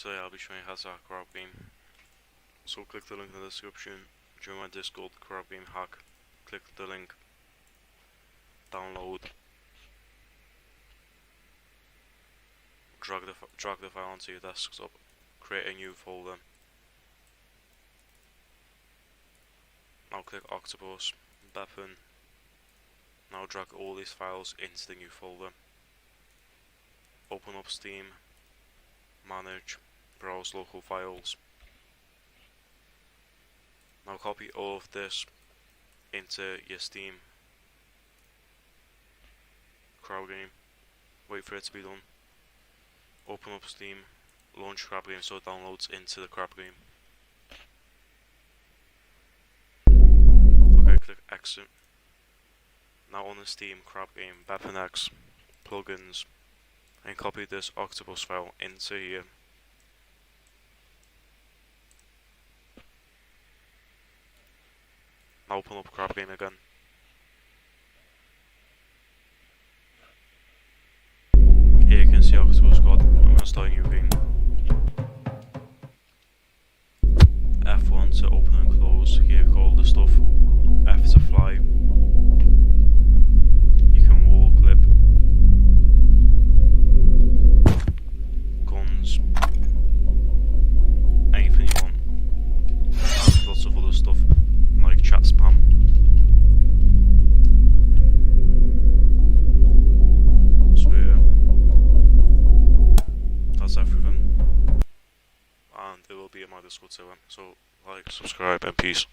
Today I'll be showing you how to hack crowd game. So click the link in the description, join my Discord, crowd game hack, click the link, download, drag the file onto your desktop, create a new folder. Now click Octopus, Weapon. Now drag all these files into the new folder. Open up Steam, manage, browse local files. Now copy all of this into your Steam crowd game. Wait for it to be done. Open up Steam, launch crab game so it downloads into the crab game. Okay, click exit. Now on the Steam crab game, BepNX, plugins, and copy this octopus file into here. Now open up crab game again. Here you can see OctopusGod. I'm going to start a new game. F1 to open and close. Here you've got all the stuff. F to fly. You can wall clip. Guns. Anything you want. And lots of other stuff like chat spam. So yeah, that's everything. And it will be in my Discord server. So like, subscribe, and peace.